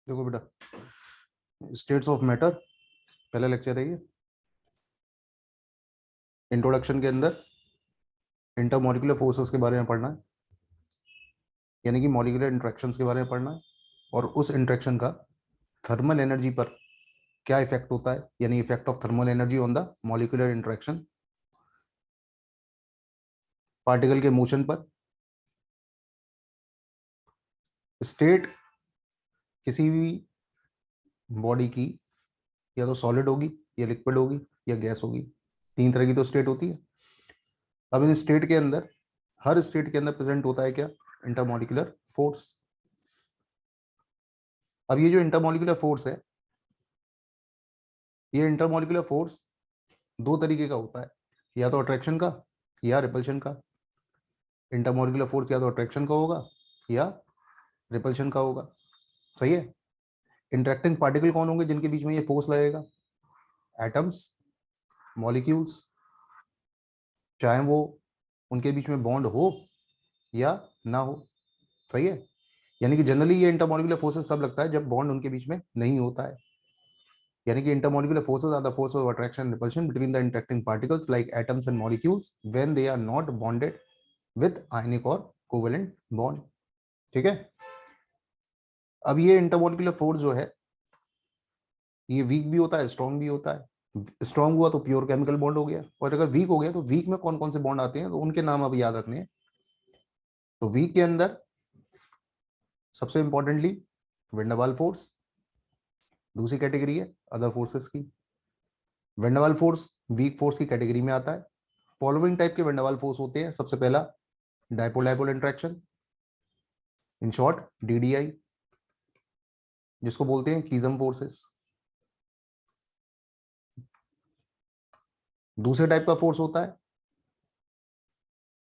देखो बेटा, states of matter पहला लेक्चर है ये। इंट्रोडक्शन के अंदर इंटरमॉलिक्यूलर फोर्सेस के बारे में पढ़ना है, यानी कि मॉलिक्यूलर इंट्रैक्शंस के बारे में पढ़ना है और उस इंट्रैक्शन का थर्मल एनर्जी पर क्या इफेक्ट होता है, यानी effect of thermal energy on the molecular interaction, particle के मोशन पर। स्टेट किसी भी बॉडी की या तो सॉलिड होगी या लिक्विड होगी या गैस होगी, तीन तरह की तो स्टेट होती है। अब इन स्टेट के अंदर, हर स्टेट के अंदर प्रेजेंट होता है क्या? Intermolecular force. अब ये जो इंटरमॉलिक्यूलर फोर्स है, ये इंटरमॉलिक्यूलर फोर्स दो तरीके का होता है, या तो अट्रैक्शन का या रिपल्शन का। इंटरमॉलिक्यूलर फोर्स या तो अट्रैक्शन का होगा या रिपल्शन का होगा, सही है। इंटरेक्टिंग पार्टिकल कौन होंगे जिनके बीच में ये फोर्स लगेगा? एटम्स, मॉलिक्यूल्स, चाहे वो उनके बीच में बॉन्ड हो या ना हो, सही है। यानी कि जनरली ये इंटरमॉलिक्यूलर फोर्सेस तब लगता है जब बॉन्ड उनके बीच में नहीं होता है। यानी कि intermolecular forces are the force of attraction and repulsion between the interacting particles like atoms and molecules when they are not bonded with ionic और कोवेलेंट बॉन्ड, ठीक है। अब ये इंटरमॉलिक्यूलर फोर्स जो है, ये वीक भी होता है, स्ट्रॉन्ग भी होता है। स्ट्रॉन्ग हुआ तो प्योर केमिकल बॉन्ड हो गया, और अगर वीक हो गया तो वीक में कौन कौन से बॉन्ड आते हैं तो उनके नाम अब याद रखने हैं। तो वीक के अंदर सबसे इंपॉर्टेंटली वेंडरवाल फोर्स, दूसरी कैटेगरी है अदर फोर्सेस की। वेंडरवाल फोर्स वीक फोर्स की कैटेगरी में आता है। फॉलोइंग टाइप के वेंडरवाल फोर्स होते हैं। सबसे पहला dipole dipole interaction, in short DDI, जिसको बोलते हैं कीजम फोर्सेस। दूसरे टाइप का फोर्स होता है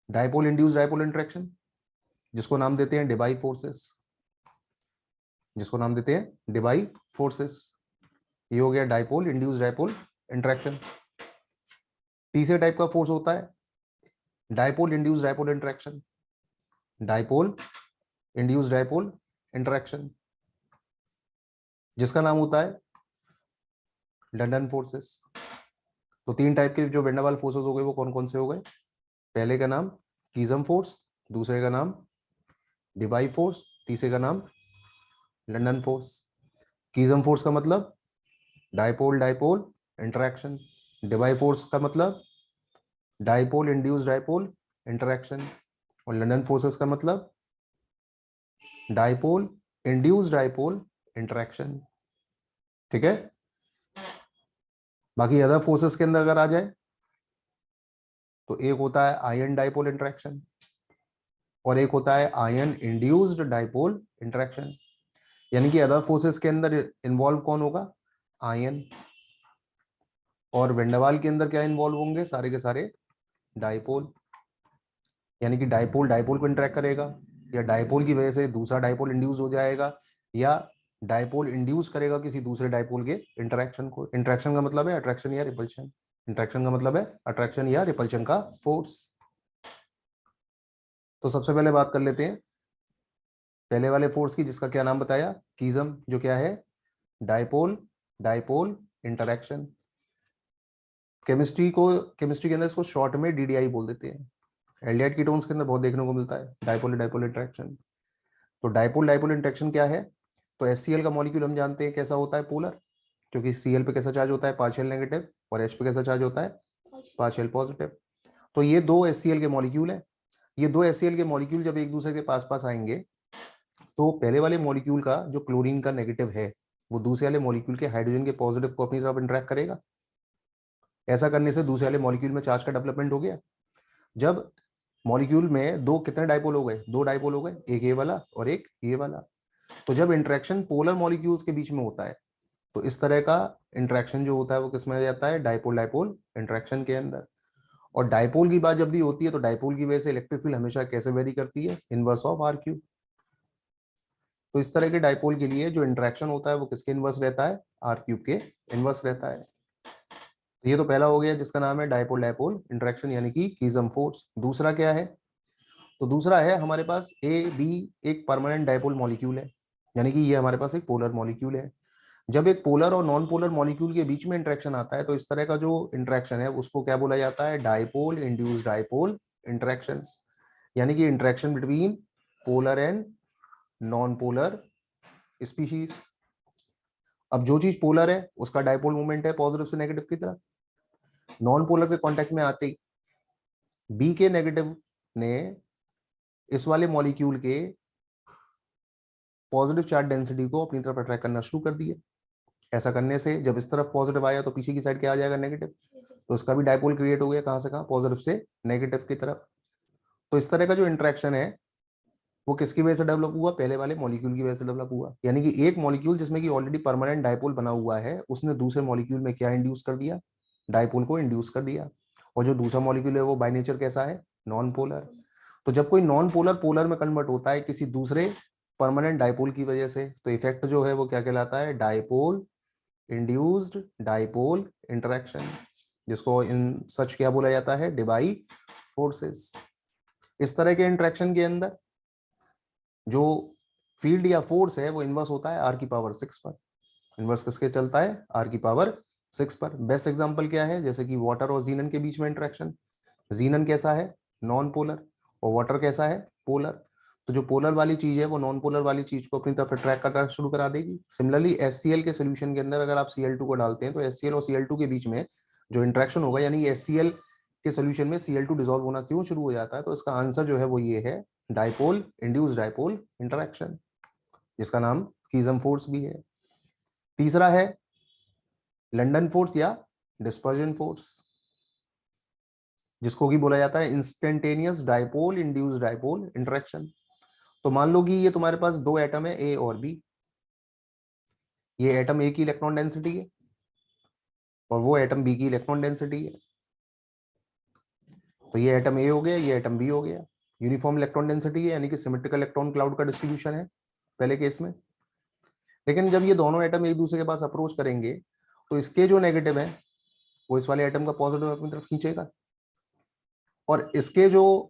डायपोल इंड्यूस डायपोल इंटरेक्शन, जिसको नाम देते हैं डेबाई फोर्सेस, जिसको नाम देते हैं डेबाई फोर्सेस। ये हो गया डायपोल इंड्यूस डायपोल इंटरेक्शन। तीसरे टाइप का फोर्स होता है dipole induce dipole interaction, dipole induce dipole interaction, जिसका नाम होता है लंदन फोर्सेस। तो तीन टाइप के जो वेंडरवाल फोर्सेस हो गए वो कौन कौन से हो गए? पहले का नाम कीजम फोर्स, दूसरे का नाम डिबाई फोर्स, तीसरे का नाम लंदन फोर्स। कीजम फोर्स का मतलब dipole dipole interaction, Debye force का मतलब डायपोल इंड्यूस डायपोल इंटरेक्शन, और लंदन फोर्सेस का मतलब डायपोल इंड्यूस डायपोल इंटरेक्शन, ठीक है। बाकी अदर फोर्सेस के अंदर अगर आ जाए तो एक होता है आयन डायपोल इंटरेक्शन और एक होता है आयन इंड्यूस्ड डायपोल इंटरेक्शन। यानी कि अदर फोर्सेस के अंदर इन्वॉल्व कौन होगा? आयन। और वेंडरवाल के अंदर क्या इन्वॉल्व होंगे? सारे के सारे डायपोल। यानी कि डायपोल डायपोल को इंटरेक्ट करेगा, या डायपोल की वजह से दूसरा डायपोल इंड्यूस हो जाएगा, या डायपोल इंड्यूस करेगा किसी दूसरे डायपोल के इंटरेक्शन को। इंटरेक्शन का मतलब है अट्रैक्शन या रिपल्शन। इंटरेक्शन का मतलब है अट्रैक्शन या रिपल्शन का फोर्स। तो सबसे पहले बात कर लेते हैं पहले वाले फोर्स की, जिसका क्या नाम बताया? कीजम, जो क्या है? Dipole dipole interaction. केमिस्ट्री के अंदर इसको शॉर्ट में डीडीआई बोल देते हैं। एल्डिहाइड कीटोन्स के अंदर बहुत देखने को मिलता है डायपोल डायपोल इंटरेक्शन। तो डायपोल डायपोल इंटरेक्शन क्या है? तो HCl का मॉलिक्यूल हम जानते हैं कैसा होता है, पोलर, क्योंकि Cl पे कैसा चार्ज होता है? पार्शियल नेगेटिव, और H पे कैसा चार्ज होता है? Partial positive. तो ये दो HCl के मॉलिक्यूल है। ये दो HCl के मॉलिक्यूल जब एक दूसरे के पास पास आएंगे तो पहले वाले मॉलिक्यूल का जो क्लोरीन का नेगेटिव है वो दूसरे वाले मॉलिक्यूल के हाइड्रोजन के पॉजिटिव को अपनी तरफ इंटरेक्ट करेगा। ऐसा करने से दूसरे वाले मॉलिक्यूल में चार्ज का डेवलपमेंट हो गया। जब मॉलिक्यूल में दो कितने डायपोल हो गए? दो डायपोल हो गए, एक ये वाला और एक ये वाला। तो जब इंटरेक्शन पोलर मॉलिक्यूल्स के बीच में होता है तो इस तरह का इंटरेक्शन जो होता है वो किस में आ जाता है? डायपोल डायपोल इंटरेक्शन के अंदर। और डायपोल की बात जब भी होती है तो डायपोल की वजह से इलेक्ट्रिक फील्ड हमेशा कैसे वेरी करती है? Inverse of R cube. तो इस तरह के डायपोल के लिए जो इंटरेक्शन होता है वो किसके इनवर्स रहता है? आर क्यूब के इनवर्स रहता है। तो ये तो पहला हो गया जिसका नाम है डायपोल डायपोल इंटरेक्शन, यानी कि कीजम फोर्स। दूसरा क्या है? तो दूसरा है हमारे पास ए बी, एक परमानेंट डायपोल मॉलिक्यूल है। यानी कि ये हमारे पास एक पोलर मॉलिक्यूल है। जब एक पोलर और नॉन पोलर मॉलिक्यूल के बीच में इंटरेक्शन आता है तो इस तरह का जो इंटरेक्शन है उसको क्या बोला जाता है, डाइपोल इंड्यूस्ड डाइपोल इंटरेक्शन, यानी कि interaction between polar and non polar species. अब जो चीज पोलर है उसका डाइपोल मूवमेंट है पॉजिटिव से नेगेटिव की तरफ। नॉन पोलर के कांटेक्ट में आते ही बी के नेगेटिव ने इस वाले मॉलिक्यूल के पॉजिटिव चार्ज डेंसिटी को अपनी तरफ अट्रैक्ट करना शुरू कर दिया। ऐसा करने से जब इस तरफ पॉजिटिव आया तो पीछे की साइड क्या आ जाएगा, नेगेटिव, तो उसका भी डाइपोल क्रिएट हो गया। कहां से कहां, पॉजिटिव से नेगेटिव की तरफ। तो इस तरह का जो इंटरेक्शन है वो किसकी वजह से डेवलप हुआ, पहले वाले मॉलिक्यूल की वजह से डेवलप हुआ। यानी कि एक मॉलिक्यूल जिसमें कि ऑलरेडी परमानेंट डाइपोल बना हुआ है उसने दूसरे मॉलिक्यूल में क्या इंड्यूस कर दिया, डाइपोल को इंड्यूस कर दिया। और जो दूसरा मॉलिक्यूल है वो बाय नेचर कैसा है, नॉन पोलर। तो जब कोई नॉन पोलर पोलर में कन्वर्ट होता है किसी दूसरे परमानेंट डाइपोल की वजह से, तो इफेक्ट जो है वो क्या कहलाता है, डाइपोल इंड्यूस्ड डाइपोल इंटरेक्शन, जिसको इन सच क्या बोला जाता है, डिबाई फोर्सेस। इस तरह के इंटरेक्शन के अंदर जो फील्ड या फोर्स है वो इनवर्स होता है आर की पावर 6 पर। इनवर्स किसके चलता है, आर की पावर 6 पर। बेस्ट एग्जांपल क्या है, जैसे कि वाटर और जीनन के बीच में इंटरेक्शन। जीनन कैसा है, नॉन पोलर, और वाटर कैसा है, पोलर। तो जो पोलर वाली चीज है वो नॉन पोलर वाली चीज को अपनी तरफ अट्रैक्ट करना शुरू करा देगी। सिमिलरली HCl के सोल्यूशन के अंदर अगर आप Cl2 को डालते हैं तो HCl और Cl2 के बीच में जो इंटरेक्शन होगा, यानी HCl के सोल्यूशन में Cl2 डिसॉल्व होना क्यों शुरू हो जाता है, तो इसका आंसर जो है वो ये है, डाइपोल इंड्यूस्ड डाइपोल इंटरेक्शन, जिसका नाम कीजम फोर्स भी है। तीसरा है लंडन फोर्स या डिस्पर्जन फोर्स, जिसको भी बोला जाता है instantaneous dipole induced dipole interaction. तो मान लो कि ये तुम्हारे पास दो एटम है ए और बी। ये एटम ए की इलेक्ट्रॉन डेंसिटी है और वो एटम बी की इलेक्ट्रॉन डेंसिटी है। तो ये एटम ए हो गया, ये एटम बी हो गया। यूनिफॉर्म इलेक्ट्रॉन डेंसिटी है, यानी कि सिमेट्रिकल इलेक्ट्रॉन क्लाउड का डिस्ट्रीब्यूशन है पहले केस में। लेकिन जब ये दोनों एटम एक दूसरे के पास अप्रोच करेंगे तो इसके जो नेगेटिव है वो इस वाले एटम का पॉजिटिव अपनी तरफ खींचेगा, और इसके जो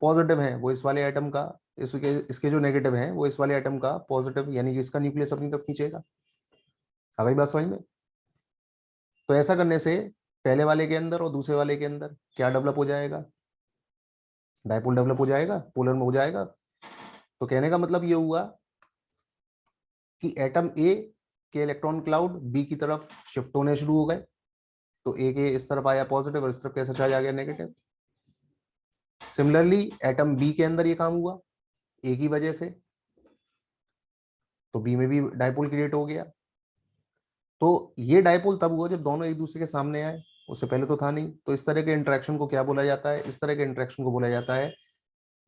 पॉजिटिव है वो इस वाले एटम का, इसके जो नेगेटिव है वो इस वाले एटम का पॉजिटिव, यानी कि इसका न्यूक्लियस अपनी तरफ खींचेगा। आ गई बात समझ में। तो ऐसा करने से पहले वाले के अंदर और दूसरे वाले के अंदर क्या डेवलप हो जाएगा, डाइपोल डेवलप हो जाएगा, पोलर में हो जाएगा। तो कहने का मतलब ये हुआ कि एटम ए के इलेक्ट्रॉन क्लाउड बी की तरफ शिफ्ट होने शुरू हो गए। तो ए के इस तरफ आया पॉजिटिव और इस तरफ कैसा चार्ज आ गया, नेगेटिव। सिमिलरली एटम बी के अंदर ये काम हुआ ए की वजह से, तो बी में भी डाइपोल क्रिएट हो गया। तो ये डाइपोल तब हुआ जब दोनों एक दूसरे के सामने आए, उससे पहले तो था नहीं। तो इस तरह के इंटरेक्शन को क्या बोला जाता है, इस तरह के इंटरेक्शन को बोला जाता है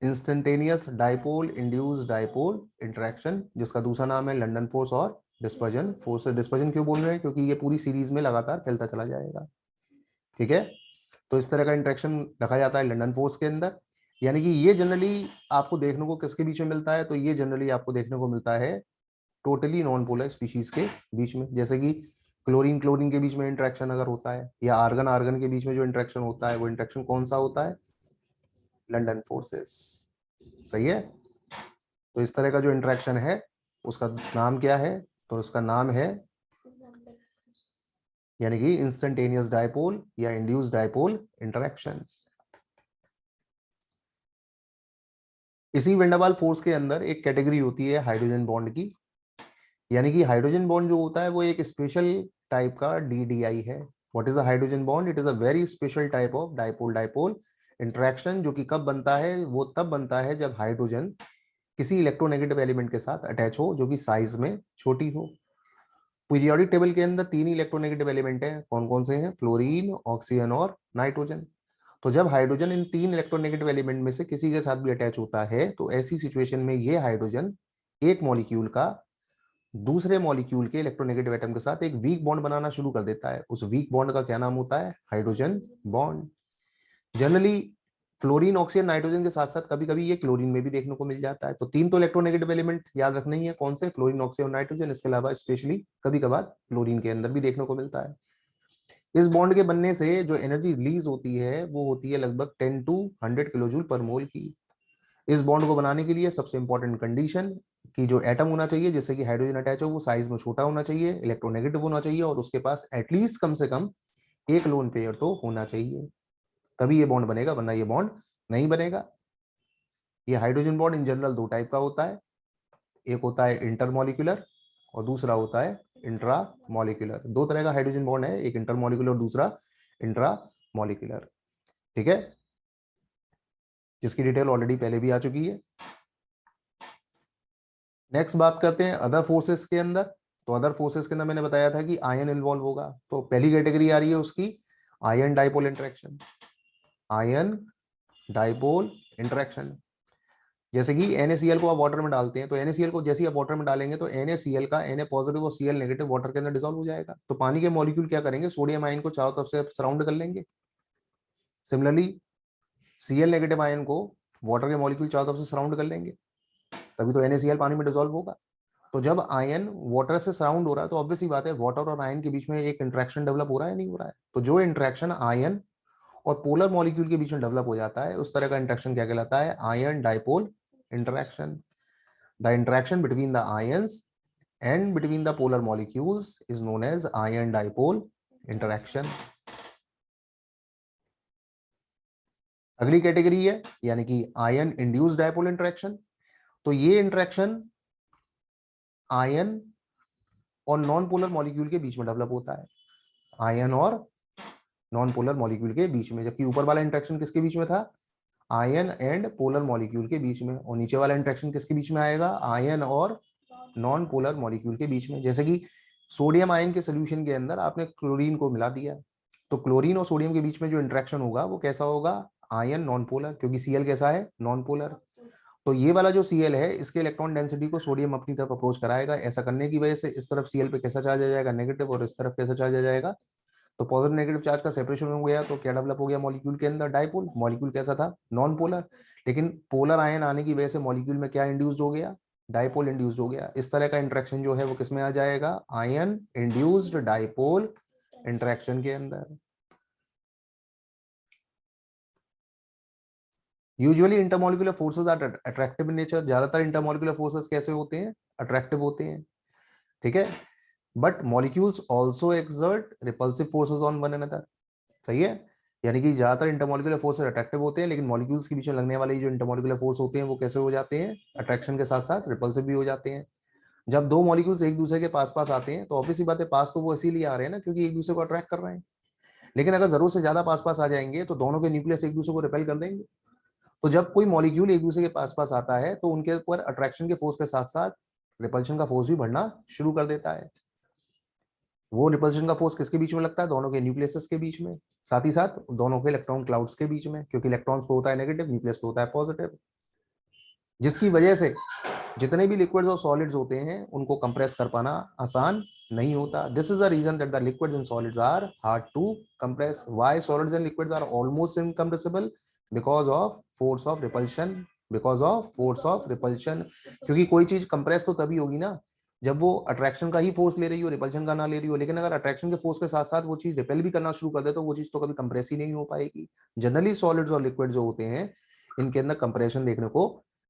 instantaneous dipole induced dipole interaction, जिसका दूसरा नाम है लंदन फोर्स और डिस्पर्जन फोर्स। डिस्पर्जन क्यों बोल रहे हैं, क्योंकि ये पूरी सीरीज में लगातार फैलता चला जाएगा। ठीक है, तो इस तरह का इंटरेक्शन रखा जाता है लंदन फोर्स के अंदर। यानी कि ये जनरली आपको देखने को किसके बीच में मिलता है, तो ये जनरली आपको देखने को मिलता है टोटली नॉन पोलर स्पीशीज के बीच में। जैसे कि क्लोरीन क्लोरीन के बीच में इंटरेक्शन अगर होता है, या आर्गन आर्गन के बीच में जो इंटरेक्शन होता है वो इंटरेक्शन कौन सा होता है, लंदन फोर्सेस। सही है। तो इस तरह का जो इंटरेक्शन है उसका नाम क्या है, तो उसका नाम है यानी कि इंस्टेंटेनियस डाइपोल या इंड्यूस्ड डाइपोल इंटरेक्शन। इसी वेंडावाल फोर्स के अंदर एक कैटेगरी होती है हाइड्रोजन बॉन्ड की। यानी कि हाइड्रोजन बॉन्ड जो होता है वो एक स्पेशल टाइप का DDI है। What is a hydrogen bond, it is a very special type of dipole dipole interaction, जो कि कब बनता है, वो तब बनता है जब हाइड्रोजन किसी इलेक्ट्रोनेगेटिव एलिमेंट के साथ अटैच हो जो कि साइज में छोटी हो। पीरियोडिक टेबल के अंदर 3 इलेक्ट्रोनेगेटिव एलिमेंट हैं, कौन कौन से हैं, फ्लोरीन, ऑक्सीजन और नाइट्रोजन। तो जब हाइड्रोजन इन 3 इलेक्ट्रोनेगेटिव एलिमेंट में से किसी के साथ भी अटैच होता है तो ऐसी सिचुएशन में ये हाइड्रोजन एक मॉलिक्यूल का दूसरे मॉलिक्यूल के इलेक्ट्रोनेगेटिव एटम के साथ एक वीक बॉन्ड बनाना शुरू कर देता है। उस वीक बॉन्ड का क्या नाम होता है, hydrogen bond. Generally fluorine, oxygen, nitrogen के साथ साथ कभी कभी ये क्लोरीन में भी देखने को मिल जाता है। तो 3 तो इलेक्ट्रोनेगेटिव एलिमेंट याद रखना ही है, कौन से, फ्लोरीन, ऑक्सीजन और नाइट्रोजन। इसके अलावा स्पेशली कभी कभार क्लोरीन के अंदर भी देखने को मिलता है। इस बॉन्ड के बनने से जो एनर्जी रिलीज होती है वो होती है लगभग 10 टू 100 किलो जूल पर मोल की। इस बॉन्ड को बनाने के लिए सबसे इंपॉर्टेंट कंडीशन कि जो एटम होना चाहिए जिससे कि हाइड्रोजन अटैच हो वो साइज में छोटा होना चाहिए, इलेक्ट्रोनेगेटिव होना चाहिए और उसके पास एटलीस्ट कम से कम एक लोन पेयर तो होना चाहिए, तभी ये बॉन्ड बनेगा, वरना ये बॉन्ड नहीं बनेगा। ये हाइड्रोजन बॉन्ड इन जनरल दो टाइप का होता है, एक होता है इंटरमॉलिक्यूलर और दूसरा होता है इंट्रामॉलिक्यूलर। दो तरह का हाइड्रोजन बॉन्ड है, एक इंटरमॉलिक्यूलर और दूसरा इंट्रामॉलिक्यूलर। ठीक है, जिसकी डिटेल ऑलरेडी पहले भी आ चुकी है। नेक्स्ट बात करते हैं अदर फोर्सेस के अंदर। तो अदर फोर्सेस के अंदर मैंने बताया था कि आयन इन्वॉल्व होगा, तो पहली कैटेगरी आ रही है उसकी ion dipole interaction. Ion dipole interaction, जैसे कि NaCl को आप वाटर में डालते हैं, तो NaCl को जैसे ही आप वाटर में डालेंगे तो NaCl का Na पॉजिटिव और Cl नेगेटिव वाटर के अंदर डिसॉल्व हो जाएगा। तो पानी के मॉलिक्यूल क्या करेंगे, सोडियम आयन को चारों तरफ से सराउंड कर लेंगे। सिमिलरली Cl नेगेटिव आयन को वाटर के मॉलिक्यूल चारों तरफ से सराउंड कर लेंगे, तभी तो NaCl पानी में डिसॉल्व होगा। तो जब आयन वाटर से सराउंड हो रहा है तो ऑब्वियस ही बात है वाटर और आयन के बीच में एक इंट्रैक्शन डेवलप हो रहा है, नहीं हो रहा है। तो जो इंट्रैक्शन आयन और पोलर मॉलिक्यूल के बीच में डेवलप हो जाता है उस तरह का इंट्रैक्शन क्या कहलाता है, ion dipole interaction. The interaction between the ions and between the polar molecules is known as ion dipole interaction. अगली कैटेगरी है यानी कि आयन इंड्यूस्ड डाइपोल इंटरेक्शन। तो ये इंटरेक्शन आयन और नॉन पोलर मॉलिक्यूल के बीच में डेवलप होता है, आयन और नॉन पोलर मॉलिक्यूल के बीच में। जबकि ऊपर वाला इंटरेक्शन किसके बीच में था, आयन एंड पोलर मॉलिक्यूल के बीच में, और नीचे वाला इंटरेक्शन किसके बीच में आएगा, आयन और नॉन पोलर मॉलिक्यूल के बीच में। जैसे कि सोडियम आयन के सोल्यूशन के अंदर आपने क्लोरीन को मिला दिया, तो क्लोरीन और सोडियम के बीच में जो इंटरेक्शन होगा वो कैसा होगा, आयन नॉन पोलर, क्योंकि Cl कैसा है, नॉन पोलर। तो ये वाला जो Cl है इसके इलेक्ट्रॉन डेंसिटी को सोडियम अपनी तरफ अप्रोच कराएगा। ऐसा करने की वजह से इस तरफ Cl पे कैसा चार्ज आ जाएगा, नेगेटिव, और इस तरफ कैसा चार्ज आ जाएगा, तो पॉजिटिव नेगेटिव चार्ज का सेपरेशन हो गया। तो क्या डेवलप हो गया मॉलिक्यूल के अंदर, डाइपोल। मॉलिक्यूल कैसा था, नॉन पोलर, लेकिन पोलर आयन आने की वजह से मॉलिक्यूल में क्या इंड्यूस्ड हो गया, डाइपोल इंड्यूस्ड हो गया। इस तरह का इंटरेक्शन जो है वो किसमें आ जाएगा, आयन इंड्यूस्ड डाइपोल इंटरेक्शन के अंदर। Usually intermolecular forces are attractive in nature. ज्यादातर इंटरमॉलिक्यूलर फोर्सेस कैसे होते हैं, अट्रैक्टिव होते हैं। ठीक है, but molecules also exert repulsive forces on one another. सही है, यानी कि ज्यादातर इंटरमॉलिक्यूलर फोर्सेस अट्रैक्टिव होते हैं, लेकिन मॉलिक्यूल्स के बीच में लगने वाले जो इंटरमॉलिक्यूलर फोर्स होते हैं वो कैसे हो जाते हैं, अट्रैक्शन के साथ साथ रिपल्सिव भी हो जाते हैं। जब दो मॉलिक्यूल्स एक दूसरे के पास पास आते हैं तो ऑब्वियसली बात है पास तो वो इसीलिए आ रहे हैं ना क्योंकि एक दूसरे को अट्रैक्ट कर रहे हैं। लेकिन अगर जरूरत से ज्यादा पास पास आ जाएंगे तो दोनों के न्यूक्लियस एक दूसरे को रिपेल कर देंगे। तो जब कोई मॉलिक्यूल एक दूसरे के पास पास आता है तो उनके ऊपर अट्रैक्शन के फोर्स के साथ साथ रिपल्शन का फोर्स भी बढ़ना शुरू कर देता है। वो रिपल्शन का फोर्स किसके बीच में लगता है, दोनों के न्यूक्लियस के बीच में, साथ ही साथ दोनों के इलेक्ट्रॉन क्लाउड्स के बीच में, क्योंकि इलेक्ट्रॉन्स पे होता है नेगेटिव, न्यूक्लियस पे होता है पॉजिटिव, जिसकी वजह से जितने भी लिक्विड्स और सॉलिड्स होते हैं उनको कंप्रेस कर पाना आसान नहीं होता। This is the reason that the liquids and solids are hard to compress. Why solids and liquids are almost incompressible, because of force of repulsion, because of force of repulsion. क्योंकि कोई चीज compress तो तभी होगी ना जब वो attraction का ही फोर्स ले रही हो, रिपल्शन का ना ले रही हो। लेकिन अगर अट्रैक्शन के फोर्स के साथ साथ वो चीज रिपेल भी करना शुरू कर दे तो वो चीज तो कभी कंप्रेस ही नहीं हो पाएगी। जनरली सॉलिड्स और लिक्विड जो होते हैं इनके अंदर कंप्रेशन देखने को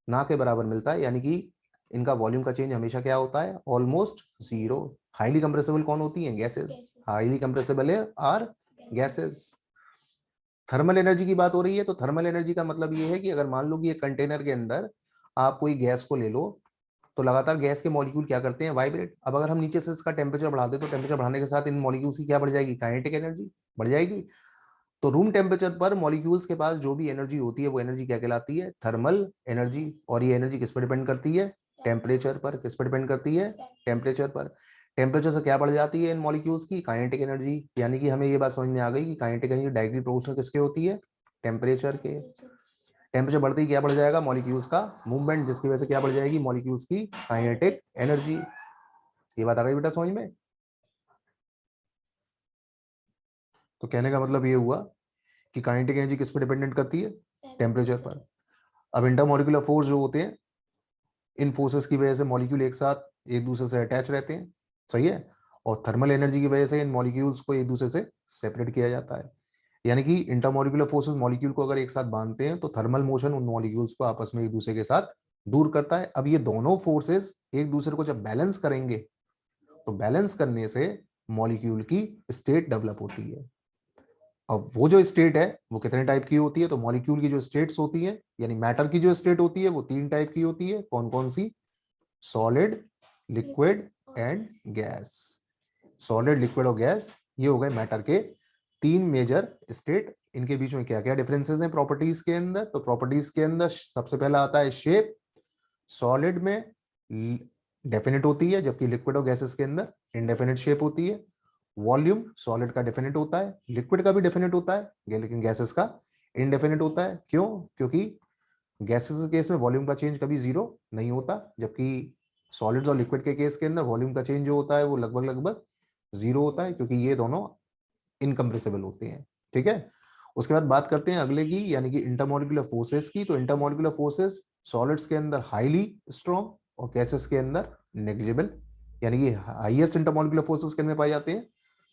ना के बराबर मिलता है, यानी कि इनका वॉल्यूम का चेंज हमेशा क्या होता है, ऑलमोस्ट जीरो। हाईली कंप्रेसिबल कौन होती है, gases. Highly compressible are gases. Thermal energy की बात हो रही है, तो थर्मल एनर्जी का मतलब ये है कि अगर मान लो कि एक कंटेनर के अंदर आप कोई गैस को ले लो तो लगातार गैस के मॉलिक्यूल क्या करते हैं, वाइब्रेट। अब अगर हम नीचे से इसका टेम्परेचर बढ़ा दें तो टेम्परेचर बढ़ाने के साथ इन मॉलिक्यूल्स की क्या बढ़ जाएगी, काइनेटिक एनर्जी बढ़ जाएगी। तो रूम टेम्परेचर पर मॉलिक्यूल्स के पास जो भी एनर्जी होती है वो एनर्जी क्या कहलाती है, थर्मल एनर्जी। और ये एनर्जी किस पर डिपेंड करती है, टेम्परेचर पर। किस पर डिपेंड करती है, टेम्परेचर पर। टेम्परेचर से क्या बढ़ जाती है इन मॉलिक्यूल्स की, काइनेटिक एनर्जी। यानी कि हमें ये बात समझ में आ गई कि काइनेटिक एनर्जी डायरेक्टली प्रोपोर्शनल किसके होती है, टेम्परेचर के। टेम्परेचर बढ़ते ही क्या बढ़ जाएगा, मॉलिक्यूल्स का मूवमेंट, जिसकी वजह से क्या बढ़ जाएगी, मॉलिक्यूल्स की काइनेटिक एनर्जी। ये बात आ गई बेटा समझ में। तो कहने का मतलब ये हुआ कि काइनेटिक एनर्जी किस पर डिपेंडेंट करती है, टेम्परेचर पर। अब इंटरमॉलिक्यूलर फोर्स जो होते हैं, इन फोर्सेस की वजह से मॉलिक्यूल एक साथ एक दूसरे से अटैच रहते हैं, सही है। और थर्मल एनर्जी की वजह से इन मॉलिक्यूल्स को एक दूसरे से सेपरेट किया जाता है। यानी कि इंटरमॉलिक्यूलर फोर्सेस मॉलिक्यूल को अगर एक साथ बांधते हैं तो थर्मल मोशन उन मॉलिक्यूल्स को आपस में एक दूसरे के साथ दूर करता है। अब ये दोनों फोर्सेस एक दूसरे को जब बैलेंस करेंगे तो बैलेंस करने से मॉलिक्यूल की स्टेट डेवलप होती है। अब वो जो स्टेट है वो कितने टाइप की होती है, तो मॉलिक्यूल की जो स्टेट्स होती हैं यानी मैटर की जो स्टेट होती है वो 3 टाइप की होती है। कौन कौन सी? Solid, liquid and gas. Solid, liquid और गैस, ये हो गए मैटर के 3 मेजर स्टेट। इनके बीच में क्या क्या डिफरेंसेस हैं प्रॉपर्टीज के अंदर? तो प्रॉपर्टीज के अंदर सबसे पहला आता है शेप। सॉलिड में डेफिनेट होती है, जबकि लिक्विड और गैसेस के अंदर इनडेफिनेट शेप होती है। वॉल्यूम सॉलिड का डेफिनेट होता है, लिक्विड का भी डेफिनेट होता है, लेकिन गैसेस का इनडेफिनेट होता है। क्यों? क्योंकि गैसेस के केस में वॉल्यूम का चेंज कभी जीरो नहीं होता, जबकि सॉलिड्स और लिक्विड के केस के अंदर वॉल्यूम का चेंज जो होता है वो लगभग लगभग जीरो होता है, क्योंकि ये दोनों इनकम्प्रेसिबल होते हैं। ठीक है, उसके बाद बात करते हैं अगले की, यानी कि इंटरमॉलिक्यूलर फोर्सेस की। तो इंटरमॉलिक्यूलर फोर्सेस सॉलिड्स के अंदर हाईली स्ट्रॉन्ग और गैसेस के अंदर नेग्लिजिबल, यानी कि हाईएस्ट इंटरमॉलिक्यूलर फोर्सेस किन में पाए जाते हैं?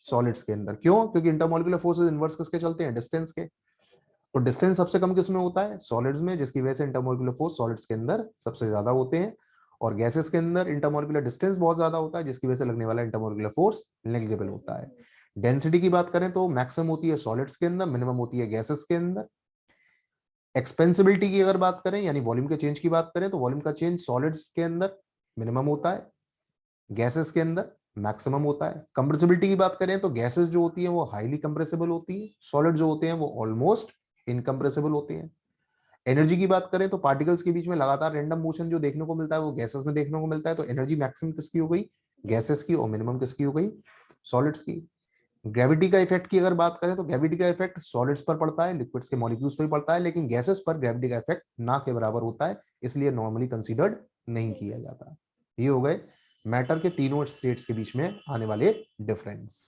सॉलिड्स के अंदर। क्यों? क्योंकि इंटरमॉलिक्यूलर फोर्सेस इनवर्स किसके चलते हैं? डिस्टेंस के। तो डिस्टेंस सबसे कम किस में होता है? सॉलिड्स में, जिसकी वजह से इंटरमॉलिक्यूलर फोर्स सॉलिड्स के अंदर सबसे ज्यादा होते हैं। और गैसेस के अंदर इंटरमॉलिक्यूलर डिस्टेंस बहुत ज्यादा होता है, जिसकी वजह से लगने वाला इंटरमॉलिक्यूलर फोर्स नेग्लिजिबल होता है। डेंसिटी की बात करें तो मैक्सिमम होती है सॉलिड्स के अंदर, मिनिमम होती है गैसेस के अंदर। एक्सपेंसिबिलिटी की अगर बात करें यानी वॉल्यूम के चेंज की बात करें तो वॉल्यूम का चेंज सॉलिड्स के अंदर मिनिमम होता है, गैसेस के अंदर मैक्सिमम होता है। कंप्रेसिबिलिटी की बात करें तो गैसेस जो होती है वो हाईली कंप्रेसिबल होती है, सॉलिड जो होते हैं वो ऑलमोस्ट इनकम्प्रेसिबल होते हैं। एनर्जी की बात करें तो पार्टिकल्स के बीच में लगातार रैंडम मोशन जो देखने को मिलता है वो गैसेस में देखने को मिलता है, तो एनर्जी मैक्सिमम किसकी हो गई? गैसेस की, और मिनिमम किसकी हो गई? सॉलिड्स की। ग्रेविटी का इफेक्ट की अगर बात करें तो ग्रेविटी का इफेक्ट सॉलिड्स पर पड़ता है, लिक्विड्स के मॉलिक्यूल्स पर भी पड़ता है, लेकिन गैसेस पर ग्रेविटी का इफेक्ट ना के बराबर होता है, इसलिए नॉर्मली कंसीडर्ड नहीं किया जाता। ये हो गए मैटर के तीनों स्टेट्स के बीच में आने वाले डिफरेंस।